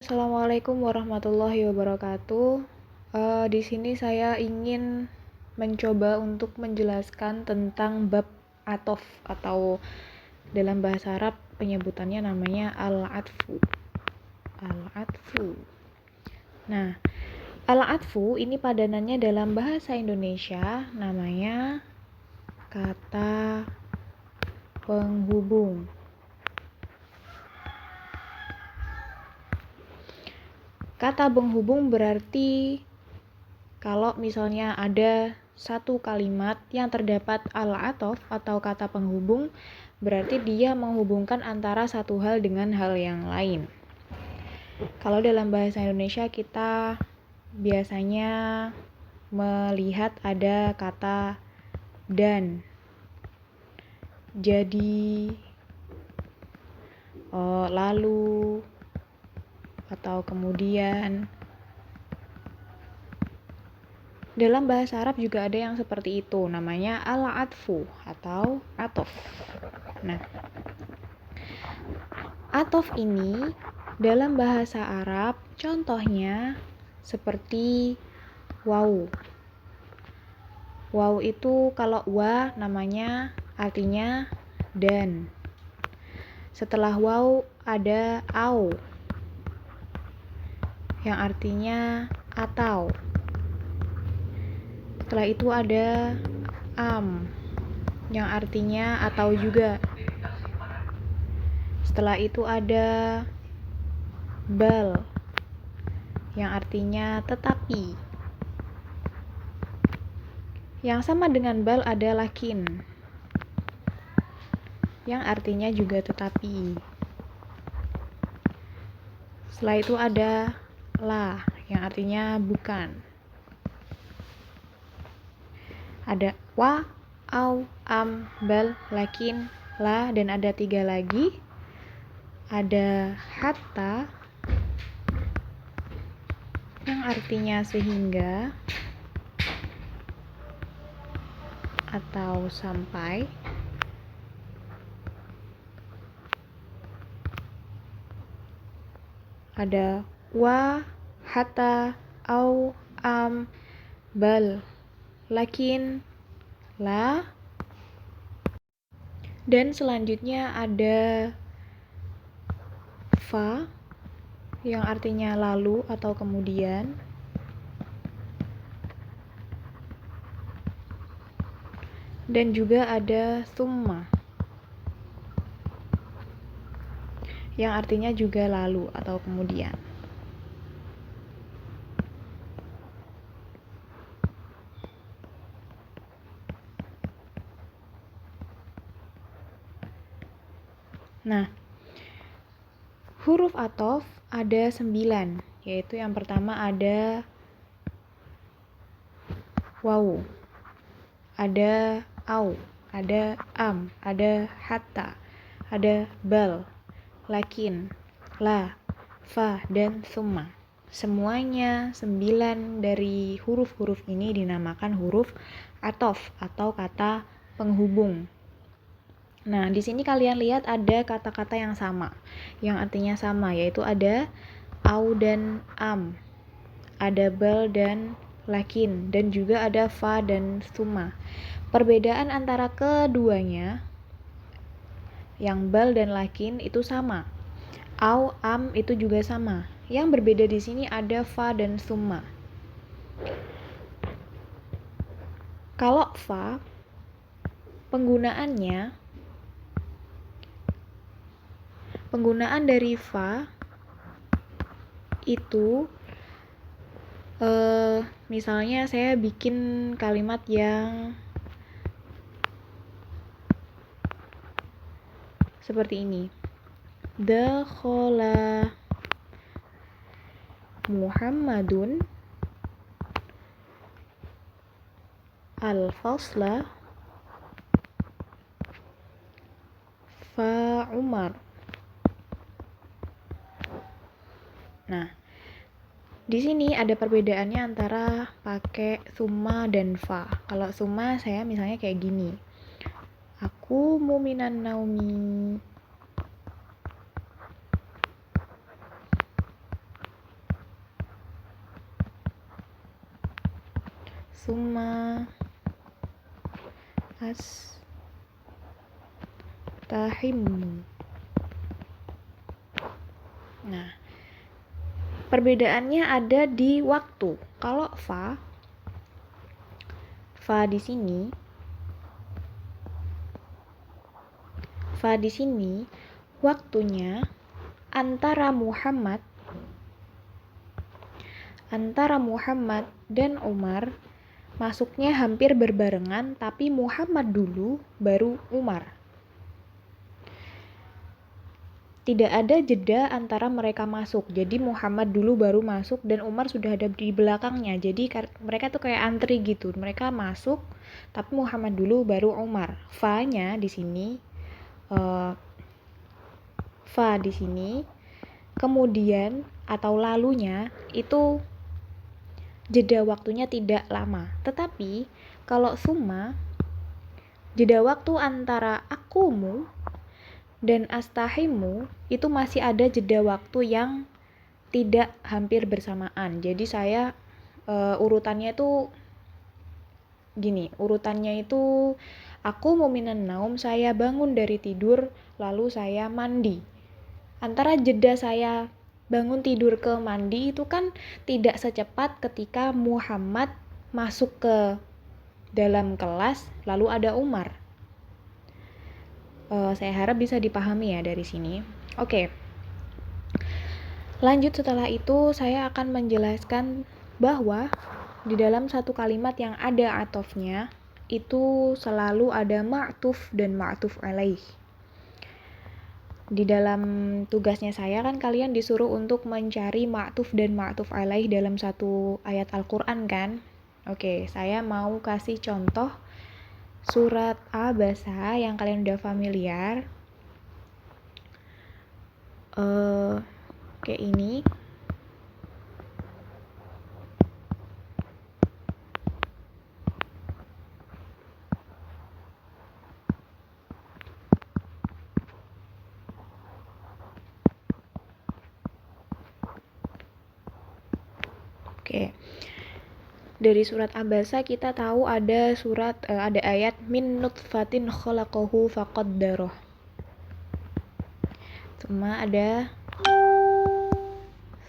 Assalamualaikum warahmatullahi wabarakatuh. Di sini saya ingin mencoba untuk menjelaskan tentang bab atof atau dalam bahasa Arab penyebutannya namanya al-atfu. Al-atfu. Nah, al-atfu ini padanannya dalam bahasa Indonesia namanya kata penghubung. Kata penghubung berarti kalau misalnya ada satu kalimat yang terdapat al-atof atau kata penghubung, berarti dia menghubungkan antara satu hal dengan hal yang lain. Kalau dalam bahasa Indonesia kita biasanya melihat ada kata dan, jadi, lalu, atau kemudian. Dalam bahasa Arab juga ada yang seperti itu, namanya al-atfu atau atof. Nah, atof ini dalam bahasa Arab contohnya seperti waw. Waw itu kalau wa namanya artinya dan. Setelah waw ada au yang artinya atau. Setelah itu ada am yang artinya atau juga. Setelah itu ada bal yang artinya tetapi. Yang sama dengan bal ada lakin yang artinya juga tetapi. Setelah itu ada la yang artinya bukan. Ada wa, au, am, bal, lakin, la, dan ada 3 lagi. Ada hatta yang artinya sehingga atau sampai. Ada wa, hatta, au, am, bal, lakin, la. Dan selanjutnya ada fa yang artinya lalu atau kemudian. Dan juga ada summa yang artinya juga lalu atau kemudian. Nah, huruf atof ada 9, yaitu yang pertama ada waw, ada au, ada am, ada hatta, ada bal, lakin, la, fa, dan summa. Semuanya 9 dari huruf-huruf ini dinamakan huruf atof atau kata penghubung. Nah, di sini kalian lihat ada kata-kata yang sama, yang artinya sama, yaitu ada au dan am, ada bal dan lakin, dan juga ada fa dan summa. Perbedaan antara keduanya, yang bal dan lakin itu sama, au, am itu juga sama. Yang berbeda di sini ada fa dan summa. Kalau fa, penggunaan dari fa itu misalnya saya bikin kalimat yang seperti ini. Dakhala Muhammadun al-fasla fa Umar. Nah, di sini ada perbedaannya antara pakai summa dan fa. Kalau summa saya misalnya kayak gini. Aku muminan naumi. summa astahimmu. Nah, perbedaannya ada di waktu. Kalau fa di sini waktunya antara Muhammad dan Umar masuknya hampir berbarengan, tapi Muhammad dulu baru Umar. Tidak ada jeda antara mereka masuk. Jadi Muhammad dulu baru masuk dan Umar sudah ada di belakangnya. Jadi mereka tuh kayak antri gitu. Mereka masuk, tapi Muhammad dulu baru Umar. Fa-nya di sini, kemudian atau lalunya itu jeda waktunya tidak lama. Tetapi kalau summa, jeda waktu antara akumu dan astahimu itu masih ada jeda waktu yang tidak hampir bersamaan. Jadi saya urutannya itu gini, aku mau minan naum, saya bangun dari tidur, lalu saya mandi. Antara jeda saya bangun tidur ke mandi itu kan tidak secepat ketika Muhammad masuk ke dalam kelas, lalu ada Umar. Saya harap bisa dipahami ya dari sini. Oke. Lanjut setelah itu saya akan menjelaskan bahwa di dalam satu kalimat yang ada atofnya itu selalu ada ma'tuf dan ma'tuf alaih. Di dalam tugasnya saya kan kalian disuruh untuk mencari ma'tuf dan ma'tuf alaih dalam satu ayat Al-Qur'an kan? Oke, saya mau kasih contoh surat Abasa yang kalian udah familiar. Kayak ini. Oke. Dari surat Abasa kita tahu ada ayat min nutfatin khalaqahu faqaddarah. Cuma ada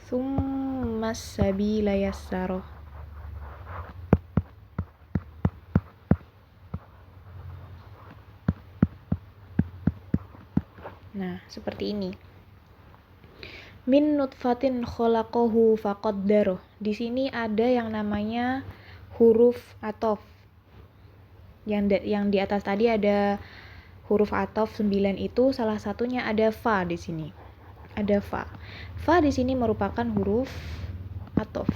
summas sabila yassarah. Nah, seperti ini. Min nutfatin khalaqahu faqaddarah. Di sini ada yang namanya huruf atof. Yang di atas tadi ada huruf atof 9 itu, salah satunya ada fa di sini. Ada fa. Fa di sini merupakan huruf atof.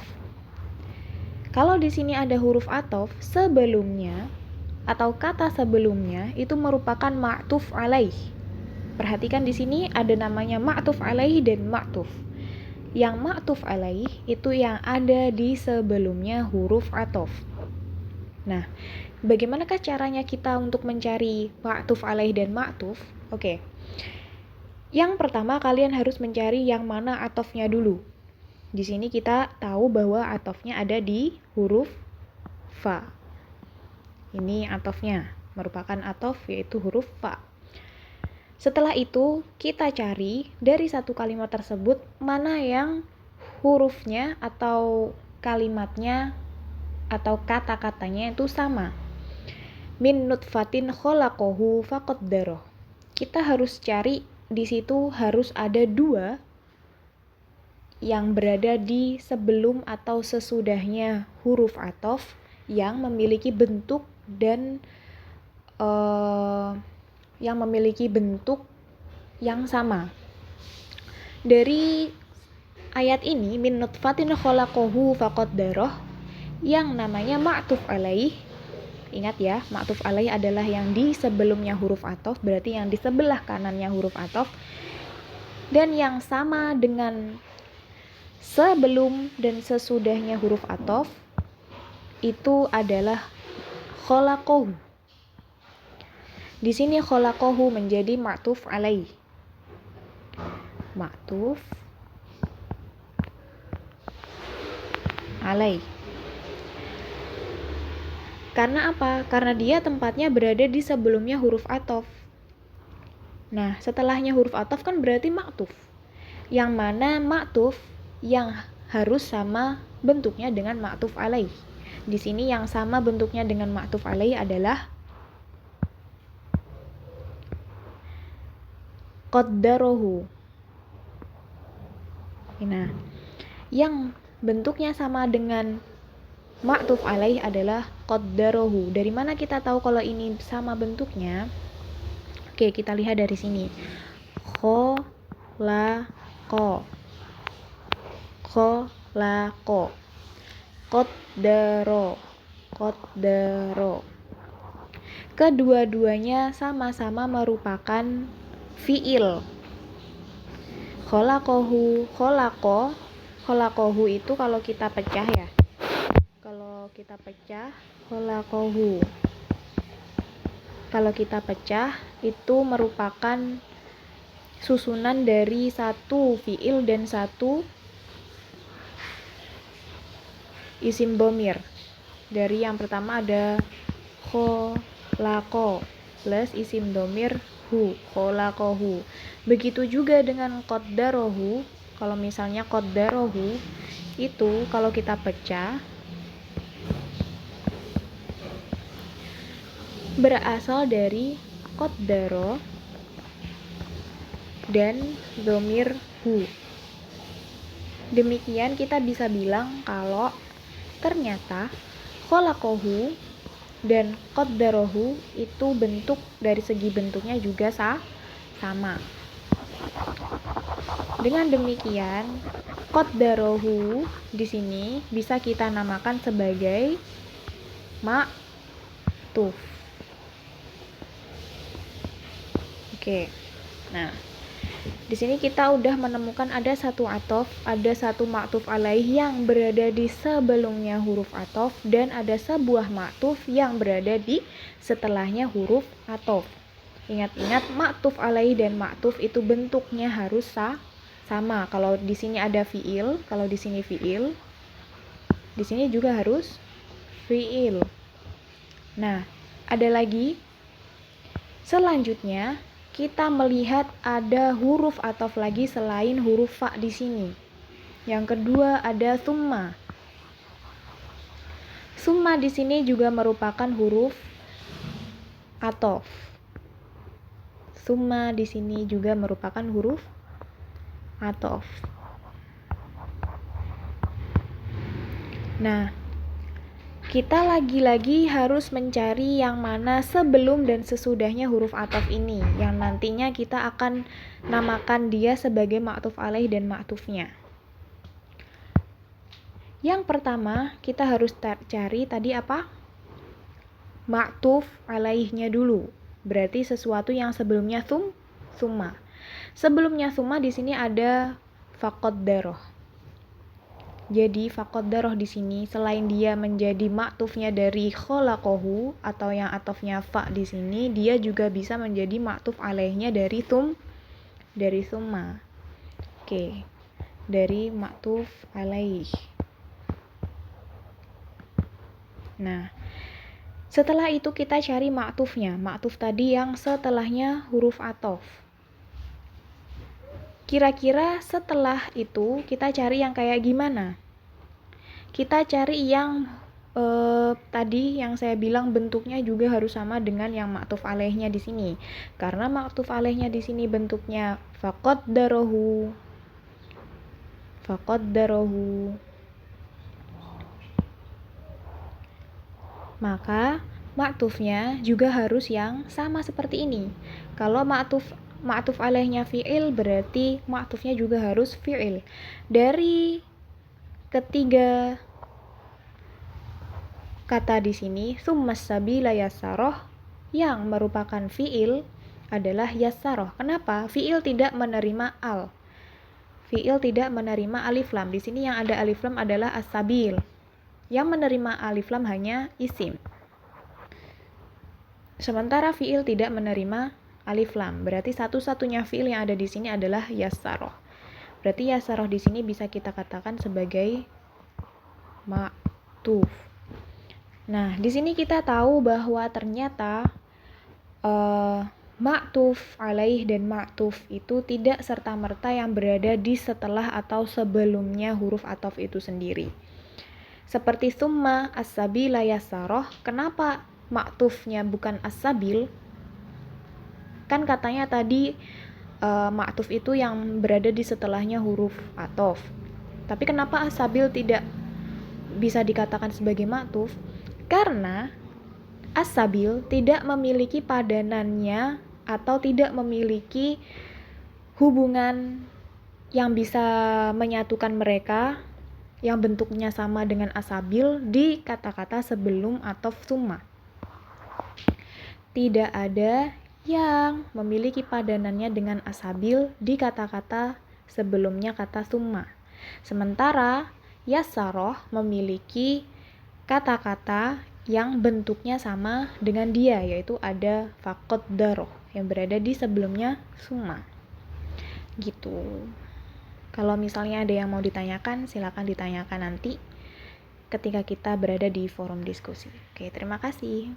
Kalau di sini ada huruf atof, sebelumnya atau kata sebelumnya itu merupakan ma'tuf alaih. Perhatikan di sini ada namanya ma'tuf alaih dan ma'tuf. Yang ma'tuf alaih itu yang ada di sebelumnya huruf atof. Nah, bagaimanakah caranya kita untuk mencari ma'tuf alaih dan ma'tuf? Oke. Yang pertama kalian harus mencari yang mana atofnya dulu. Di sini kita tahu bahwa atofnya ada di huruf fa. Ini atofnya, merupakan atof yaitu huruf fa. Setelah itu, kita cari dari satu kalimat tersebut mana yang hurufnya atau kalimatnya atau kata-katanya itu sama. Min nutfatin khalaqahu faqaddarah. Kita harus cari di situ harus ada dua yang berada di sebelum atau sesudahnya huruf atof yang memiliki bentuk dan yang sama. Dari ayat ini min nutfatin khalaqahu faqaddarah yang namanya ma'tuf alaih. Ingat ya, ma'tuf alaih adalah yang di sebelumnya huruf atof, berarti yang di sebelah kanannya huruf atof. Dan yang sama dengan sebelum dan sesudahnya huruf atof itu adalah khalaqahu. Di sini khalaqahu menjadi ma'tuf alaih. Ma'tuf alaih. Karena apa? Karena dia tempatnya berada di sebelumnya huruf athof. Nah, setelahnya huruf athof kan berarti maktuf. Yang mana maktuf yang harus sama bentuknya dengan maktuf alaih. Di sini yang sama bentuknya dengan maktuf alaih adalah qaddarahu. Nah, yang bentuknya sama dengan maktuf alaih adalah qaddarahu. Dari mana kita tahu kalau ini sama bentuknya? Oke, kita lihat dari sini. Khalaqa. Khalaqa. Qaddaro. Qaddaro. Kedua-duanya sama-sama merupakan fiil. Khalaqahu, khalaqo. Khalaqahu itu kalau kita pecah ya. Kalau kita pecah, khalaqahu. Kalau kita pecah, itu merupakan susunan dari satu fiil dan satu isim dhamir. Dari yang pertama ada khalaqo plus isim dhamir hu, khalaqahu. Begitu juga dengan qaddarahu. Kalau misalnya qaddarahu itu kalau kita pecah berasal dari qaddaro dan dhamir hu. Demikian kita bisa bilang kalau ternyata khalaqahu dan qaddarahu itu bentuk dari segi bentuknya juga sama. Dengan demikian, qaddarahu di sini bisa kita namakan sebagai maktuf. Oke. Nah, di sini kita udah menemukan ada satu athof, ada satu maktuf alaih yang berada di sebelumnya huruf athof, dan ada sebuah maktuf yang berada di setelahnya huruf athof. Ingat-ingat, maktuf alaih dan maktuf itu bentuknya harus sama. Kalau di sini ada fiil, kalau di sini fiil, di sini juga harus fiil. Nah, ada lagi. Selanjutnya kita melihat ada huruf athof lagi selain huruf fa di sini. Yang kedua ada summa. Summa di sini juga merupakan huruf athof. Summa di sini juga merupakan huruf athof. Nah, kita lagi-lagi harus mencari yang mana sebelum dan sesudahnya huruf athof ini, yang nantinya kita akan namakan dia sebagai maktuf alaih dan maktufnya. Yang pertama, kita harus cari tadi apa? Maktuf alaihnya dulu. Berarti sesuatu yang sebelumnya summa. Sebelumnya summa di sini ada faqaddaroh. Jadi faqaddaroh di sini selain dia menjadi maktufnya dari khalaqahu atau yang atofnya fa di sini, dia juga bisa menjadi maktuf alaihnya dari summa. Oke. Dari maktuf alaih. Nah, setelah itu kita cari maktufnya. Maktuf tadi yang setelahnya huruf athof. Kira-kira setelah itu kita cari yang kayak gimana? Kita cari yang tadi yang saya bilang bentuknya juga harus sama dengan yang maktuf alaihnya di sini. Karena maktuf alaihnya di sini bentuknya faqaddarohu. Faqaddarohu. Maka maktufnya juga harus yang sama seperti ini. Kalau maktuf alaihnya fi'il, berarti maktufnya juga harus fi'il. Dari ketiga kata di sini, summas sabila yasaroh, yang merupakan fi'il adalah yasaroh. Kenapa? Fi'il tidak menerima al. Fi'il tidak menerima alif lam. Di sini yang ada alif lam adalah as-sabil. Yang menerima alif lam hanya isim. Sementara fi'il tidak menerima alif lam. Berarti satu-satunya fi'il yang ada di sini adalah yasaroh. Berarti yasaroh di sini bisa kita katakan sebagai maktuf. Nah, di sini kita tahu bahwa ternyata ma'tuf alaih dan ma'tuf itu tidak serta-merta yang berada di setelah atau sebelumnya huruf ataf itu sendiri. Seperti summa as-sabila yasaroh, kenapa ma'tufnya bukan as-sabil? Kan katanya tadi ma'tuf itu yang berada di setelahnya huruf ataf. Tapi kenapa as-sabil tidak bisa dikatakan sebagai ma'tuf? Karena as-sabil tidak memiliki padanannya atau tidak memiliki hubungan yang bisa menyatukan mereka yang bentuknya sama dengan as-sabil di kata-kata sebelum ataf summa. Tidak ada yang memiliki padanannya dengan as-sabil di kata-kata sebelumnya kata summa. Sementara yasaroh memiliki kata-kata yang bentuknya sama dengan dia, yaitu ada faqaddaroh yang berada di sebelumnya summa. Gitu. Kalau misalnya ada yang mau ditanyakan, silakan ditanyakan nanti ketika kita berada di forum diskusi. Oke, terima kasih.